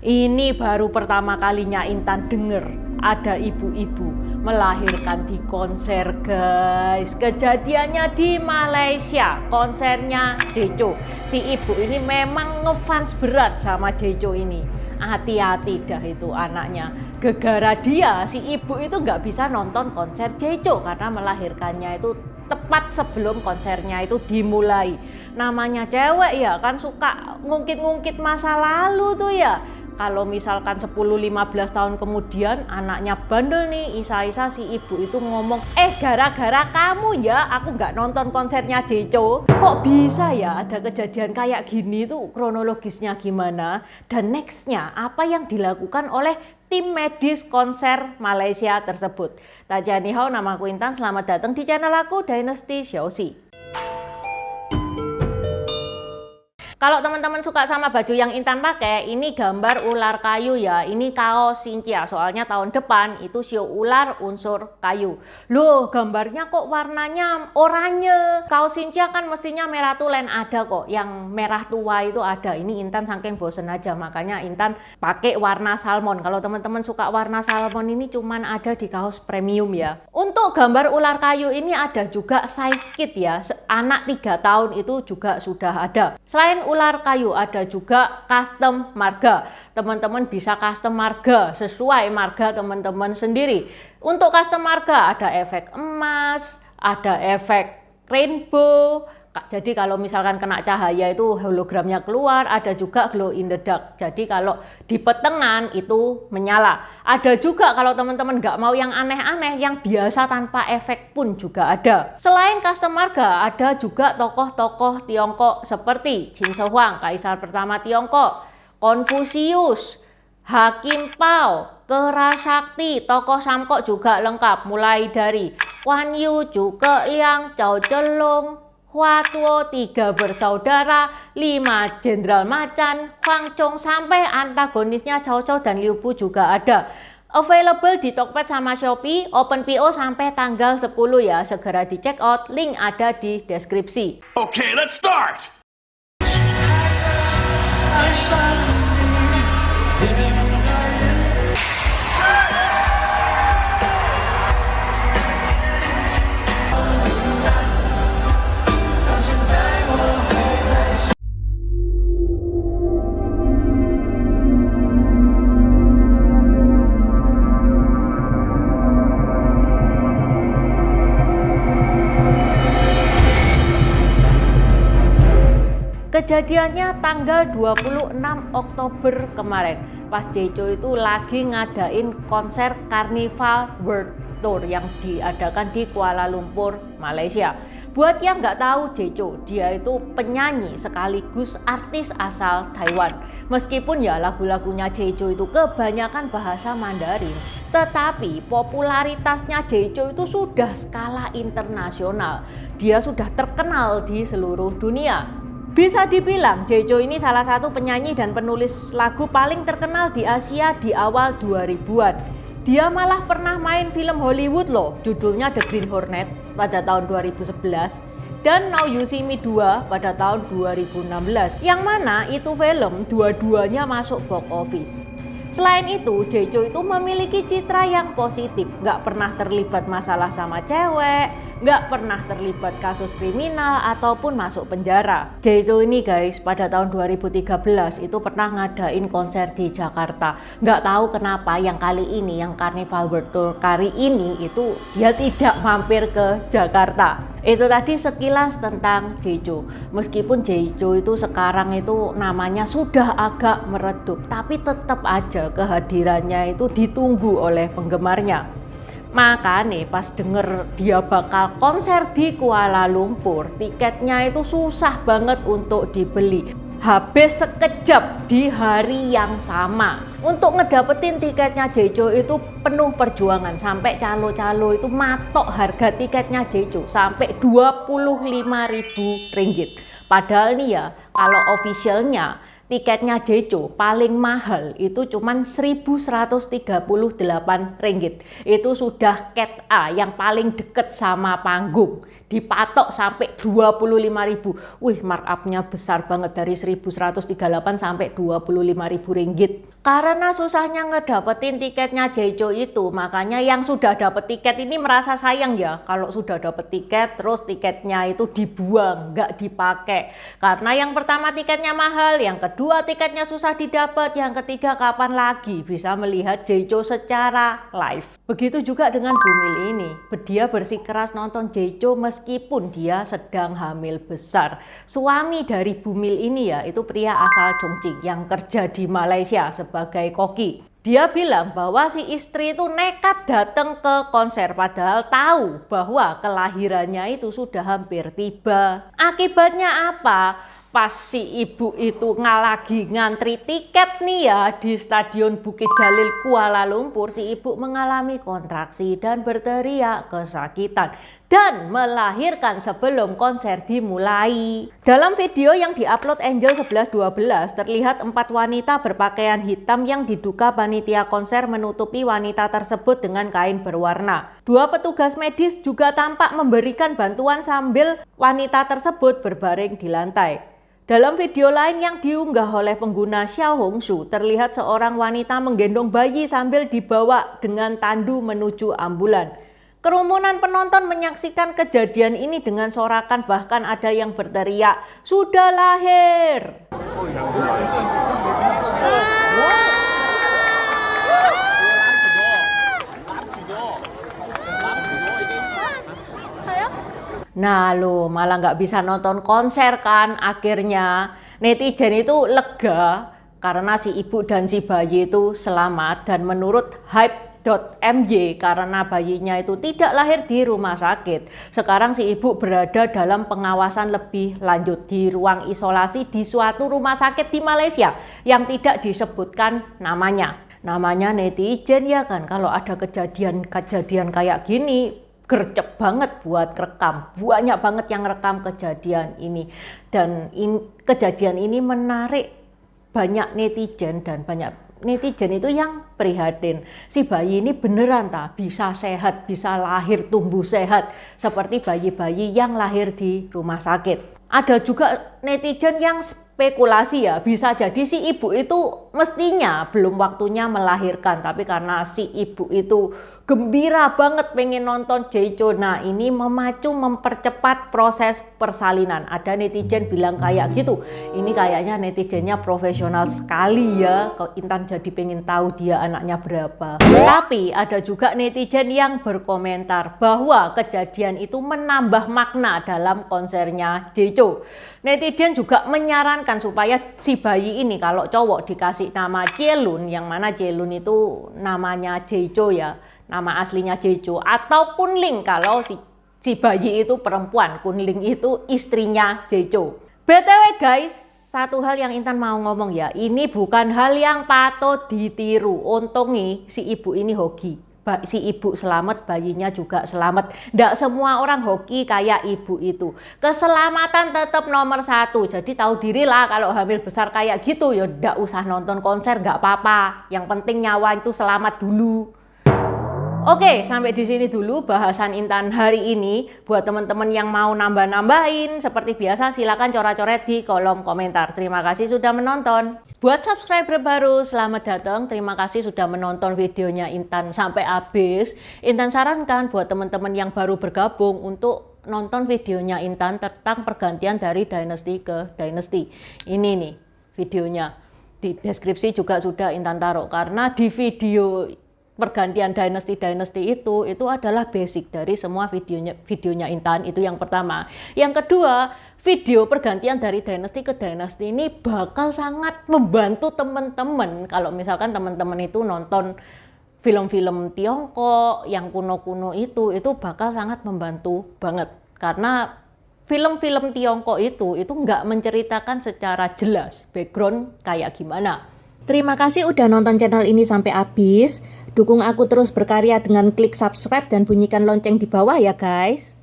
Ini baru pertama kalinya Intan denger ada ibu-ibu melahirkan di konser, guys. Kejadiannya di Malaysia, konsernya Jeco. Si ibu ini memang ngefans berat sama Jeco ini. Hati-hati dah itu anaknya. Gegara dia, si ibu itu nggak bisa nonton konser Jeco karena melahirkannya itu tepat sebelum konsernya itu dimulai. Namanya cewek ya kan suka ngungkit-ngungkit masa lalu tuh ya. Kalau misalkan 10-15 tahun kemudian anaknya bandel nih, isa-isa si ibu itu ngomong, gara-gara kamu ya aku nggak nonton konsernya Jeco. Kok bisa ya ada kejadian kayak gini tuh, kronologisnya gimana? Dan nextnya apa yang dilakukan oleh tim medis konser Malaysia tersebut. Tajani Hao, nama aku Intan, selamat datang di channel aku Dynasty Xiaoxi. Kalau teman-teman suka sama baju yang Intan pakai, ini gambar ular kayu ya. Ini kaos Xinjia, soalnya tahun depan itu show ular unsur kayu. Loh, gambarnya kok warnanya oranye? Kaos Xinjia kan mestinya merah tulen, ada kok. Yang merah tua itu ada. Ini Intan saking bosen aja, makanya Intan pakai warna salmon. Kalau teman-teman suka warna salmon ini cuman ada di kaos premium ya. Untuk gambar ular kayu ini ada juga size kit ya. Anak 3 tahun itu juga sudah ada. Selain ular kayu ada juga custom marga. Teman-teman bisa custom marga sesuai marga teman-teman sendiri. Untuk custom marga ada efek emas, ada efek rainbow. Jadi kalau misalkan kena cahaya itu hologramnya keluar, ada juga glow in the dark. Jadi kalau di petengan itu menyala. Ada juga kalau teman-teman nggak mau yang aneh-aneh, yang biasa tanpa efek pun juga ada. Selain custom marga, ada juga tokoh-tokoh Tiongkok seperti Qin Shi Huang, Kaisar pertama Tiongkok, Konfusius, Hakim Pao, Kera Sakti, tokoh Samkok juga lengkap. Mulai dari Guan Yu, Zhuge Liang, Cao Zhenglong, Hua Tuo, 3 bersaudara, 5 jenderal macan, Huang Zhong, sampai antagonisnya Cao Cao dan Liu Bu juga ada. Available di Tokped sama Shopee, open PO sampai tanggal 10 ya. Segera di check out, link ada di deskripsi. Okay, let's start! Kejadiannya tanggal 26 Oktober kemarin, pas Jeco itu lagi ngadain konser Carnival World Tour yang diadakan di Kuala Lumpur, Malaysia. Buat yang nggak tahu Jeco, dia itu penyanyi sekaligus artis asal Taiwan. Meskipun ya lagu-lagunya Jeco itu kebanyakan bahasa Mandarin, tetapi popularitasnya Jeco itu sudah skala internasional. Dia sudah terkenal di seluruh dunia. Bisa dibilang Jeco ini salah satu penyanyi dan penulis lagu paling terkenal di Asia di awal 2000-an. Dia malah pernah main film Hollywood loh, judulnya The Green Hornet pada tahun 2011 dan Now You See Me 2 pada tahun 2016. Yang mana itu film dua-duanya masuk box office. Selain itu, Jeco itu memiliki citra yang positif, nggak pernah terlibat masalah sama cewek, nggak pernah terlibat kasus kriminal ataupun masuk penjara. Jeco ini guys, pada tahun 2013 itu pernah ngadain konser di Jakarta. Nggak tahu kenapa yang kali ini, yang Carnival World Tour kali ini itu dia tidak mampir ke Jakarta. Itu tadi sekilas tentang Jeco. Meskipun Jeco itu sekarang itu namanya sudah agak meredup, tapi tetap aja kehadirannya itu ditunggu oleh penggemarnya. Maka nih pas denger dia bakal konser di Kuala Lumpur, tiketnya itu susah banget untuk dibeli. Habis sekejap di hari yang sama. Untuk ngedapetin tiketnya Jeco itu penuh perjuangan, sampai calo-calo itu matok harga tiketnya Jeco sampai Rp25.000. Padahal nih ya, kalau officialnya tiketnya Jeco paling mahal itu cuman Rp1.138. Itu sudah cat A yang paling deket sama panggung. dipatok sampai 25.000. Wih, markupnya besar banget dari 1.138 sampai 25.000 ringgit. Karena susahnya ngedapetin tiketnya Jeju itu, makanya yang sudah dapet tiket ini merasa sayang ya kalau sudah dapet tiket terus tiketnya itu dibuang, nggak dipakai. Karena yang pertama tiketnya mahal, yang kedua tiketnya susah didapat, yang ketiga kapan lagi bisa melihat Jeju secara live. Begitu juga dengan Bumil ini, dia bersikeras nonton Jeju meskipun dia sedang hamil besar. Suami dari Bumil ini ya, itu pria asal Chongqing yang kerja di Malaysia sebagai koki. Dia bilang bahwa si istri itu nekat datang ke konser padahal tahu bahwa kelahirannya itu sudah hampir tiba. Akibatnya apa? Pas si ibu itu lagi ngantri tiket nih ya di Stadion Bukit Jalil Kuala Lumpur, si ibu mengalami kontraksi dan berteriak kesakitan dan melahirkan sebelum konser dimulai. Dalam video yang diupload Angel 1112 terlihat 4 wanita berpakaian hitam yang diduga panitia konser menutupi wanita tersebut dengan kain berwarna. 2 petugas medis juga tampak memberikan bantuan sambil wanita tersebut berbaring di lantai. Dalam video lain yang diunggah oleh pengguna Xiaohongshu, terlihat seorang wanita menggendong bayi sambil dibawa dengan tandu menuju ambulan. Kerumunan penonton menyaksikan kejadian ini dengan sorakan, bahkan ada yang berteriak, "Sudah lahir!" Nah lo malah nggak bisa nonton konser kan. Akhirnya netizen itu lega karena si ibu dan si bayi itu selamat, dan menurut hype.mj karena bayinya itu tidak lahir di rumah sakit, sekarang si ibu berada dalam pengawasan lebih lanjut di ruang isolasi di suatu rumah sakit di Malaysia yang tidak disebutkan namanya. Namanya netizen ya kan, kalau ada kejadian kayak gini gercep banget buat rekam, banyak banget yang rekam kejadian ini, dan kejadian ini menarik banyak netizen, dan banyak netizen itu yang prihatin. Si bayi ini beneran tak bisa sehat, bisa lahir tumbuh sehat seperti bayi-bayi yang lahir di rumah sakit. Ada juga netizen yang spekulasi ya, bisa jadi si ibu itu mestinya belum waktunya melahirkan, tapi karena si ibu itu gembira banget pengen nonton Jeju, nah ini memacu mempercepat proses persalinan. Ada netizen bilang kayak gitu. Ini kayaknya netizennya profesional sekali ya, kalau Intan jadi pengen tahu dia anaknya berapa. Tapi ada juga netizen yang berkomentar bahwa kejadian itu menambah makna dalam konsernya Jeju. Netizen juga menyarankan supaya si bayi ini kalau cowok dikasih nama Jelun, yang mana Jelun itu namanya Jeju ya, nama aslinya Jeju, atau Kunling kalau si bayi itu perempuan, Kunling itu istrinya Jeju. BTW guys, satu hal yang Intan mau ngomong ya, ini bukan hal yang patut ditiru. Untung nih si ibu ini hoki. Si ibu selamat, bayinya juga selamat. Nggak semua orang hoki kayak ibu itu. Keselamatan tetap nomor 1. Jadi tahu diri lah kalau hamil besar kayak gitu ya nggak usah nonton konser, nggak apa-apa. Yang penting nyawa itu selamat dulu. Oke, sampai di sini dulu bahasan Intan hari ini. Buat teman-teman yang mau nambah-nambahin, seperti biasa silakan coret-coret di kolom komentar. Terima kasih sudah menonton. Buat subscriber baru, selamat datang. Terima kasih sudah menonton videonya Intan sampai habis. Intan sarankan buat teman-teman yang baru bergabung untuk nonton videonya Intan tentang pergantian dari dynasty ke dynasty. Ini nih videonya. Di deskripsi juga sudah Intan taruh, karena di video pergantian dynasty itu adalah basic dari semua videonya Intan. Itu yang pertama. Yang kedua, video pergantian dari dynasty ke dynasty ini bakal sangat membantu teman-teman kalau misalkan teman-teman itu nonton film-film Tiongkok yang kuno-kuno itu bakal sangat membantu banget, karena film-film Tiongkok itu nggak menceritakan secara jelas background kayak gimana. Terima kasih udah nonton channel ini sampai habis. Dukung aku terus berkarya dengan klik subscribe dan bunyikan lonceng di bawah ya guys.